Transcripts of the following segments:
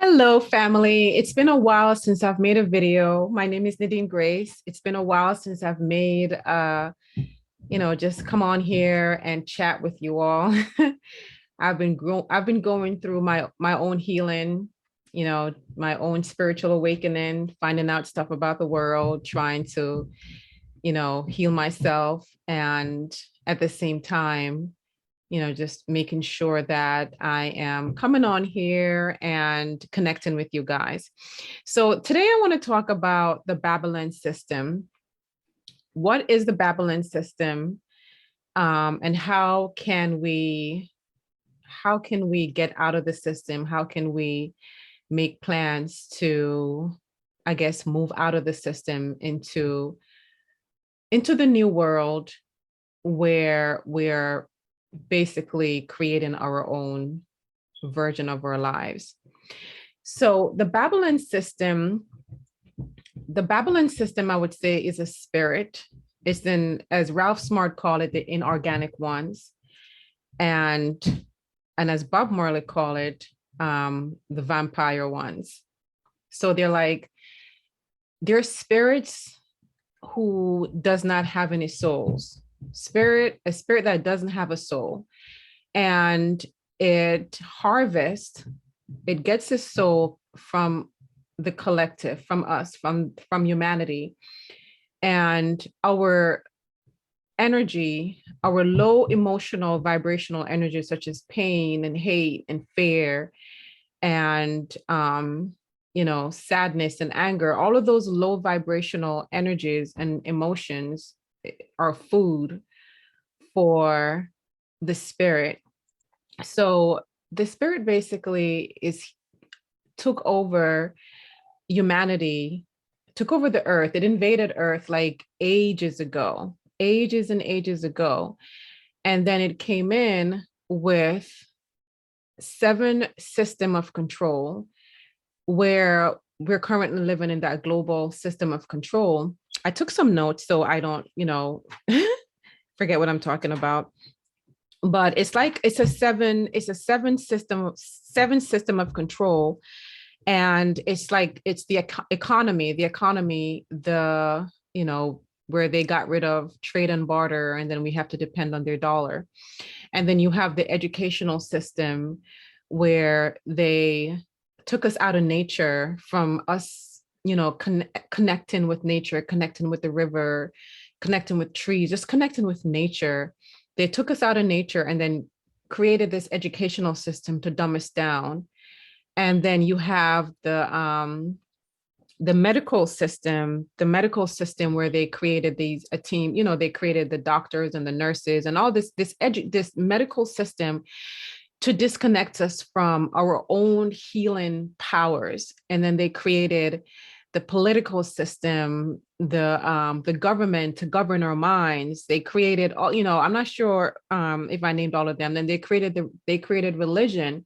Hello, family. It's been a while since I've made a video. My name is Nadine Grace. It's been a while since I've made, just come on here and chat with you all. I've been going through my own healing, my own spiritual awakening, finding out stuff about the world, trying to, heal myself, and at the same time, just making sure that I am coming on here and connecting with you guys. So today I want to talk about the Babylon system. What is the Babylon system? And how can we get out of the system? How can we make plans to, I guess, move out of the system into the new world where we're basically creating our own version of our lives. So the Babylon system, I would say, is a spirit. It's in, as Ralph Smart called it, the inorganic ones, and as Bob Marley called it, the vampire ones. So they're spirits who does not have any souls. A spirit that doesn't have a soul, and it gets its soul from the collective, from us, from humanity, and our energy, our low emotional vibrational energy, such as pain and hate and fear and sadness and anger. All of those low vibrational energies and emotions are food for the spirit. So the spirit basically took over humanity, took over the earth. It invaded earth like ages ago, ages and ages ago. And then it came in with seven system of control, where we're currently living in that global system of control. I took some notes so I don't, forget what I'm talking about. But it's a seven system of control. And it's the economy, where they got rid of trade and barter, and then we have to depend on their dollar. And then you have the educational system, where they took us out of nature, from us, connecting with nature, connecting with the river, connecting with trees, just connecting with nature. They took us out of nature and then created this educational system to dumb us down. And then you have the medical system where they created a team, they created the doctors and the nurses and all this medical system to disconnect us from our own healing powers. And then they created the political system, the government, to govern our minds. They created all, I'm not sure if I named all of them. Then they created religion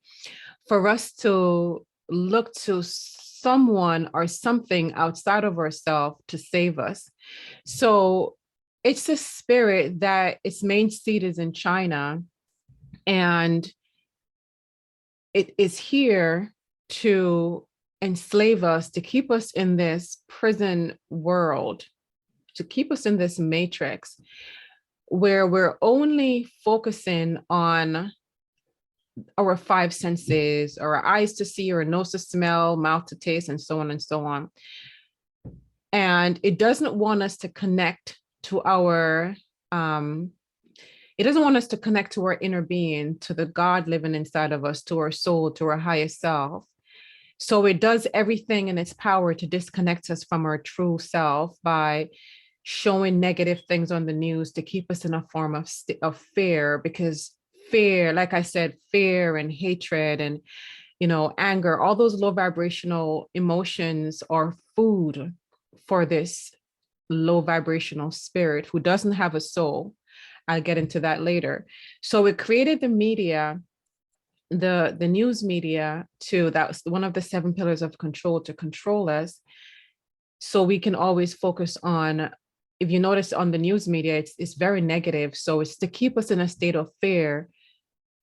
for us to look to someone or something outside of ourselves to save us. So it's a spirit that its main seat is in China, and it is here to enslave us, to keep us in this prison world, to keep us in this matrix where we're only focusing on our five senses, our eyes to see, our nose to smell, mouth to taste, and so on and so on. And it doesn't want us to connect to our it doesn't want us to connect to our inner being, to the God living inside of us, to our soul, to our highest self. So it does everything in its power to disconnect us from our true self by showing negative things on the news to keep us in a form of fear. Because fear, like I said, fear and hatred and anger, all those low vibrational emotions are food for this low vibrational spirit who doesn't have a soul. I'll get into that later. So it created the media, the news media, too. That was one of the seven pillars of control, to control us. So we can always focus on, if you notice on the news media, it's very negative. So it's to keep us in a state of fear,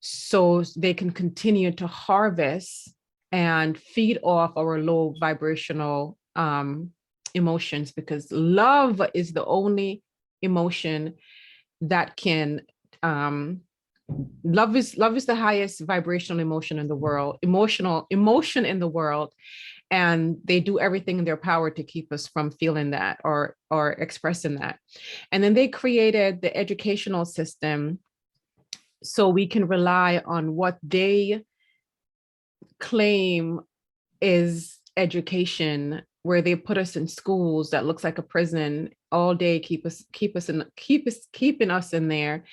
so they can continue to harvest, and feed off our low vibrational emotions, because love is the only emotion that can love is the highest vibrational emotion in the world, emotion in the world, and they do everything in their power to keep us from feeling that or expressing that. And then they created the educational system so we can rely on what they claim is education, where they put us in schools that looks like a prison all day, keeping us in there,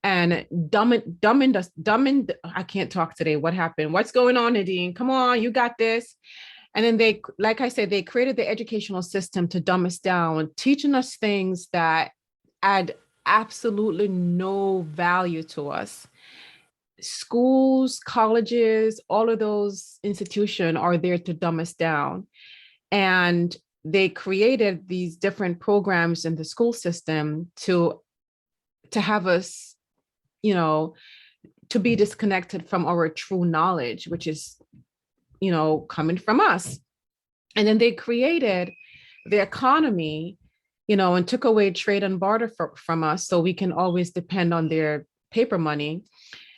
and dumbing. I can't talk today. What happened? What's going on, Nadine? Come on, you got this. And then they, like I said, they created the educational system to dumb us down, teaching us things that add absolutely no value to us. Schools, colleges, all of those institutions are there to dumb us down. And they created these different programs in the school system to have us, you know, to be disconnected from our true knowledge, which is, you know, coming from us. And then they created the economy, you know, and took away trade and barter from us so we can always depend on their paper money.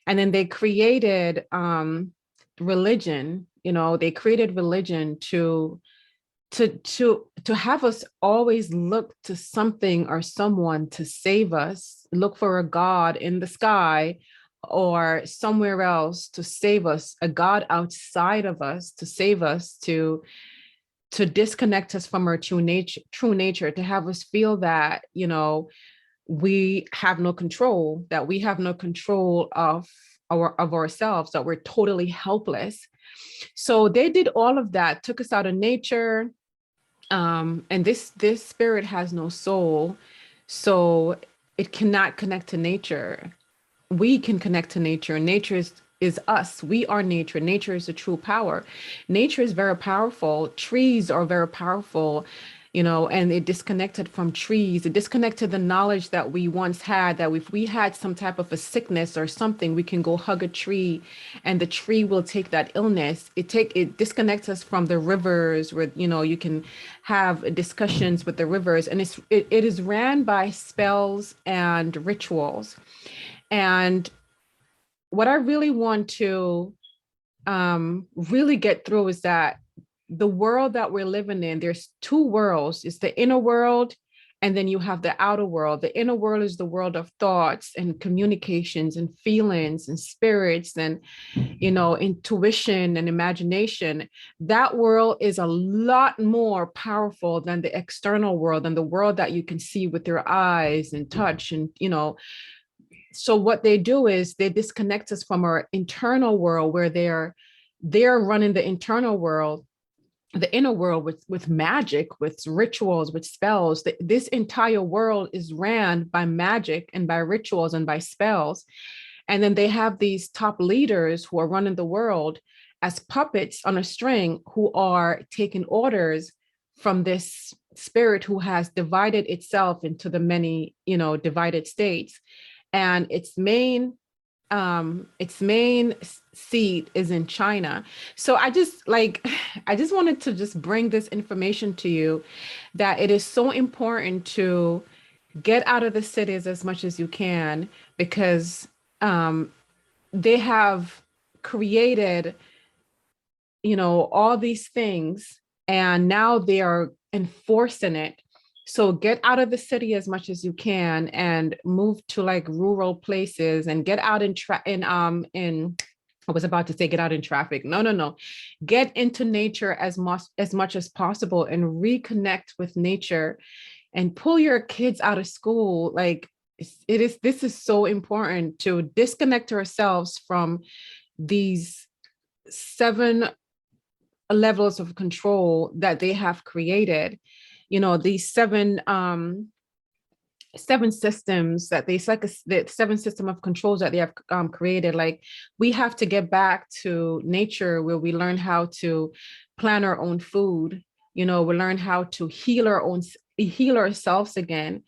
And then they created religion, you know, they created religion to have us always look to something or someone to save us, look for a God in the sky or somewhere else to save us, a God outside of us to save us, to disconnect us from our true nature, to have us feel that, you know, we have no control, that we have no control of ourselves, that we're totally helpless. So they did all of that, took us out of nature. And this spirit has no soul, so it cannot connect to nature. We can connect to nature, and nature is us. We are nature. Nature is the true power. Nature is very powerful. Trees are very powerful, you know, and it disconnected from trees. It disconnected the knowledge that we once had, that if we had some type of a sickness or something, we can go hug a tree and the tree will take that illness. It disconnects us from the rivers, where, you know, you can have discussions with the rivers, and it is ran by spells and rituals. And what I really want to really get through is that the world that we're living in, there's two worlds. It's the inner world, and then you have the outer world. The inner world is the world of thoughts and communications and feelings and spirits and, you know, intuition and imagination. That world is a lot more powerful than the external world, than the world that you can see with your eyes and touch and, you know. So what they do is they disconnect us from our internal world, where they're running the internal world, the inner world, with magic, with rituals, with spells. This entire world is ran by magic and by rituals and by spells. And then they have these top leaders who are running the world as puppets on a string, who are taking orders from this spirit who has divided itself into the many, you know, divided states. And its main seat is in China. So I just wanted to just bring this information to you, that it is so important to get out of the cities as much as you can, because they have created, you know, all these things, and now they are enforcing it. So get out of the city as much as you can and move to like rural places, and get out in I was about to say get out in traffic. No. Get into nature as much as possible and reconnect with nature, and pull your kids out of school. Like this is so important, to disconnect ourselves from these 7 levels of control that they have created. You know, these seven systems that it's like the 7 system of controls that they have created. Like, we have to get back to nature, where we learn how to plan our own food. You know, we learn how to heal ourselves again.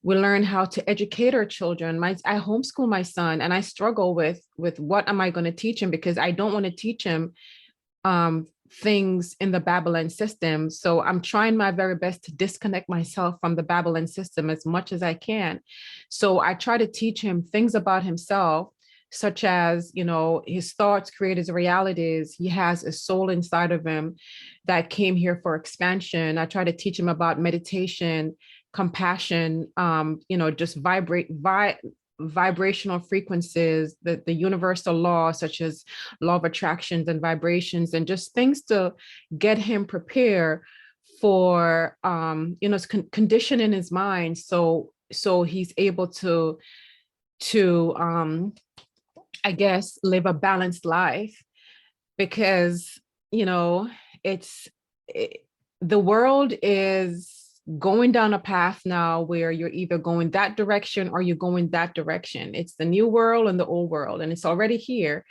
We learn how to educate our children. I homeschool my son, and I struggle with what am I going to teach him, because I don't want to teach him things in the Babylon system. So I'm trying my very best to disconnect myself from the Babylon system as much as I can. So I try to teach him things about himself, such as, his thoughts create his realities. He has a soul inside of him that came here for expansion. I try to teach him about meditation, compassion, just vibrational frequencies, the universal law, such as law of attractions and vibrations, and just things to get him prepared for condition in his mind, so he's able to I guess live a balanced life. Because it's the world is going down a path now where you're either going that direction or you're going that direction. It's the new world and the old world, and it's already here.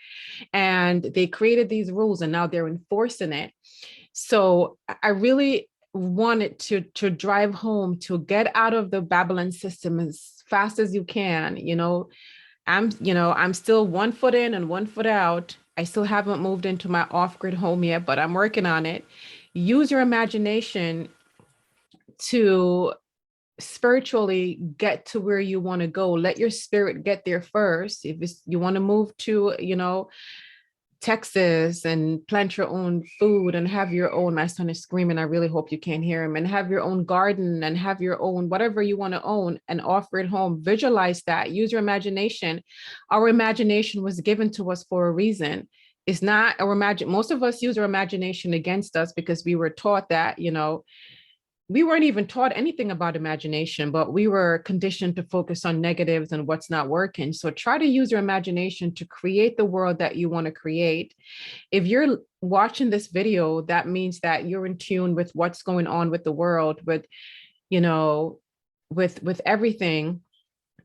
And they created these rules and now they're enforcing it. So I really wanted to drive home to get out of the Babylon system as fast as you can. I'm still 1 foot in and 1 foot out. I still haven't moved into my off-grid home yet, but I'm working on it. Use your imagination to spiritually get to where you want to go. Let your spirit get there first. If you want to move to, Texas and plant your own food and have your own, my son is screaming, I really hope you can't hear him, and have your own garden and have your own, whatever you want to own, and offer it home. Visualize that, use your imagination. Our imagination was given to us for a reason. It's not our most of us use our imagination against us because we were taught that, we weren't even taught anything about imagination, but we were conditioned to focus on negatives and what's not working. So try to use your imagination to create the world that you want to create. If you're watching this video, that means that you're in tune with what's going on with the world, with everything.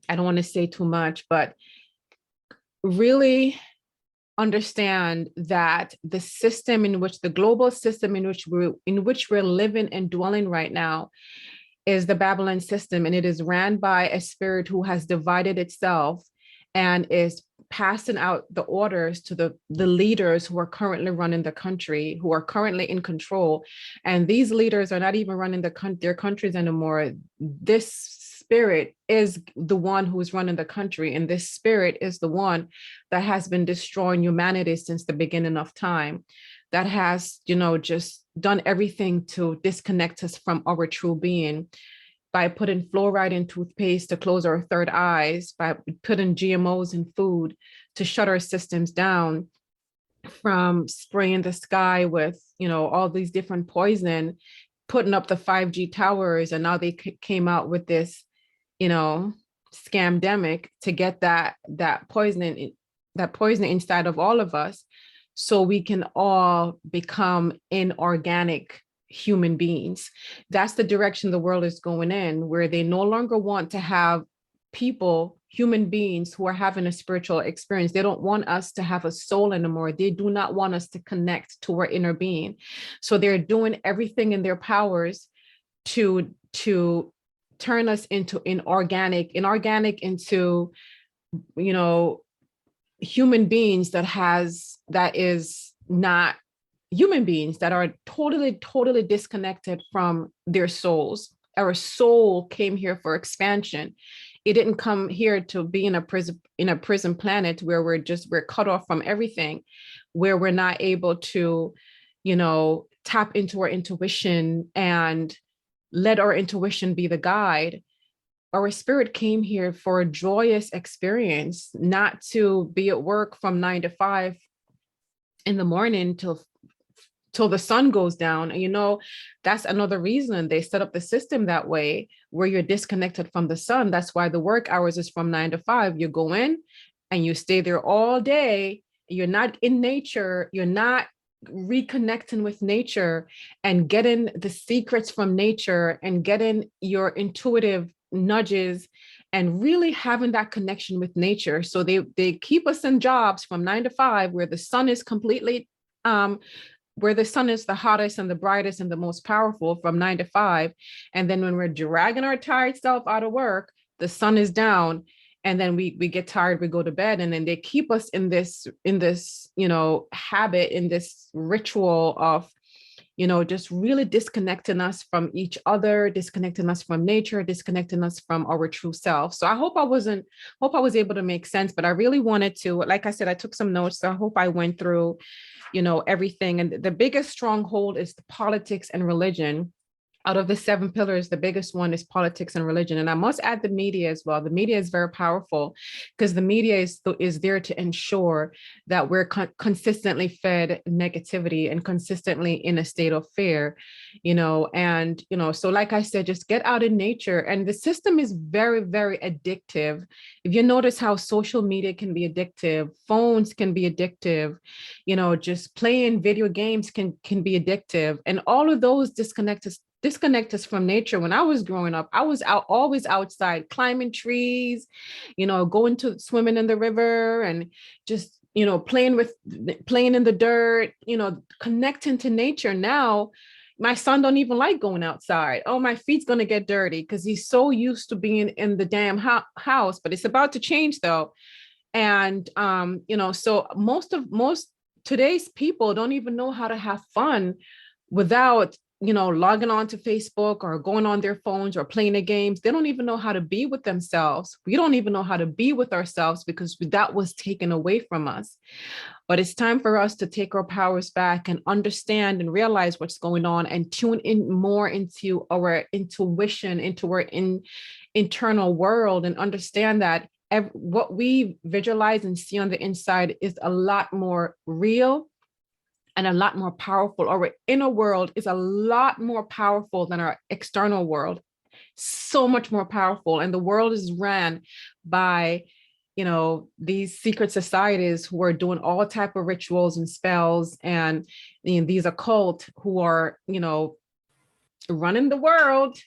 I don't want to say too much, but really understand that the system in which the global system in which we're living and dwelling right now is the Babylon system, and it is ran by a spirit who has divided itself and is passing out the orders to the leaders who are currently running the country, who are currently in control. And these leaders are not even running their countries anymore. This spirit is the one who is running the country, and this spirit is the one that has been destroying humanity since the beginning of time, that has just done everything to disconnect us from our true being, by putting fluoride in toothpaste to close our third eyes, by putting GMOs in food to shut our systems down, from spraying the sky with all these different poison, putting up the 5G towers, and now they came out with this scamdemic to get that poison inside of all of us, so we can all become inorganic human beings. That's the direction the world is going in, where they no longer want to have human beings who are having a spiritual experience. They don't want us to have a soul anymore. They do not want us to connect to our inner being. So they're doing everything in their powers to turn us into inorganic into human beings that is not human beings, that are totally disconnected from their souls. Our soul came here for expansion. It didn't come here to be in a prison planet where we're cut off from everything, where we're not able to tap into our intuition and let our intuition be the guide. Our spirit came here for a joyous experience, not to be at work from 9 to 5 in the morning till the sun goes down. That's another reason they set up the system that way, where you're disconnected from the sun. That's why the work hours is from 9 to 5. You go in and you stay there all day. You're not in nature. You're not reconnecting with nature and getting the secrets from nature and getting your intuitive nudges and really having that connection with nature. So they keep us in jobs from 9 to 5 where the sun is completely where the sun is the hottest and the brightest and the most powerful from 9 to 5. And then when we're dragging our tired self out of work, the sun is down and then we get tired, we go to bed, and then they keep us in this habit, in this ritual of just really disconnecting us from each other, disconnecting us from nature, disconnecting us from our true self. So I hope I was able to make sense, but I really wanted to, like I said, I took some notes. So I hope I went through, everything. And the biggest stronghold is the politics and religion. Out of the 7 pillars, the biggest one is politics and religion. And I must add the media as well. The media is very powerful because the media is there to ensure that we're consistently fed negativity and consistently in a state of fear, so like I said, just get out in nature. And the system is very, very addictive. If you notice how social media can be addictive, phones can be addictive, just playing video games can be addictive. And all of those disconnect us from nature. When I was growing up, I was always outside climbing trees, going to swimming in the river, and just, playing in the dirt, connecting to nature. Now, my son don't even like going outside. Oh, my feet's going to get dirty because he's so used to being in the damn house, but it's about to change though. And, so most today's people don't even know how to have fun without logging on to Facebook or going on their phones or playing the games. They don't even know how to be with themselves. We don't even know how to be with ourselves because that was taken away from us. But it's time for us to take our powers back and understand and realize what's going on and tune in more into our intuition, into our internal world, and understand that what we visualize and see on the inside is a lot more real and a lot more powerful. Our inner world is a lot more powerful than our external world, so much more powerful. And the world is ran by, these secret societies who are doing all type of rituals and spells, and these occult who are, running the world,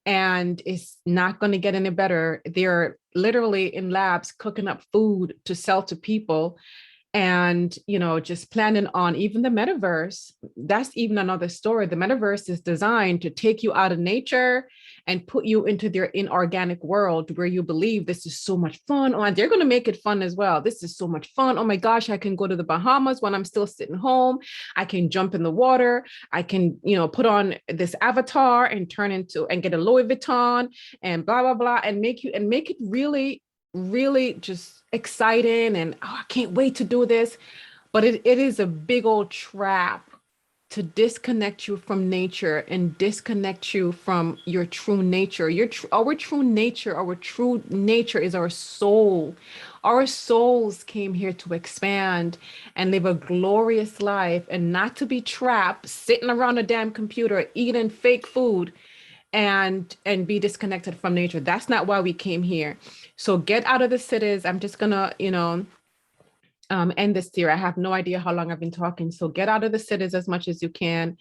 and it's not going to get any better. They're literally in labs cooking up food to sell to people. And, just planning on even the metaverse. That's even another story. The metaverse is designed to take you out of nature and put you into their inorganic world where you believe this is so much fun. Oh, and they're going to make it fun as well. This is so much fun. Oh my gosh, I can go to the Bahamas when I'm still sitting home. I can jump in the water. I can, put on this avatar and get a Louis Vuitton and blah, blah, blah, and make it really just exciting. And I can't wait to do this. But it is a big old trap to disconnect you from nature and disconnect you from your true nature. Our true nature is our soul. Our souls came here to expand and live a glorious life, and not to be trapped sitting around a damn computer eating fake food and be disconnected from nature. That's not why we came here. So get out of the cities. I'm just gonna, end this here. I have no idea how long I've been talking. So get out of the cities as much as you can,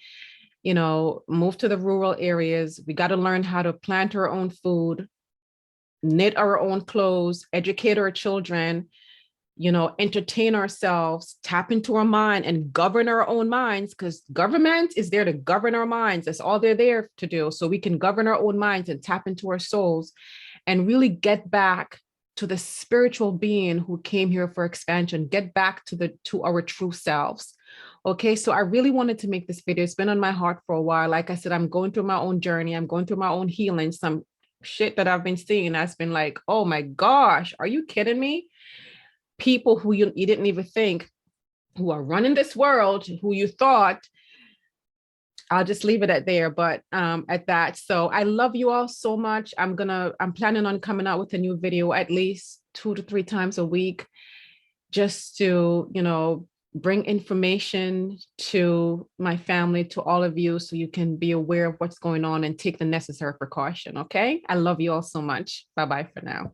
move to the rural areas. We got to learn how to plant our own food, knit our own clothes, educate our children, entertain ourselves, tap into our mind and govern our own minds, because government is there to govern our minds. That's all they're there to do. So we can govern our own minds and tap into our souls and really get back to the spiritual being who came here for expansion, get back to our true selves. Okay, so I really wanted to make this video. It's been on my heart for a while. Like I said, I'm going through my own journey. I'm going through my own healing. Some shit that I've been seeing that's been like, oh my gosh, are you kidding me? People who you didn't even think who are running this world, who you thought, I'll just leave it at there, but at that. So I love you all so much. I'm planning on coming out with a new video at least 2 to 3 times a week, just to, bring information to my family, to all of you, so you can be aware of what's going on and take the necessary precaution. Okay. I love you all so much. Bye-bye for now.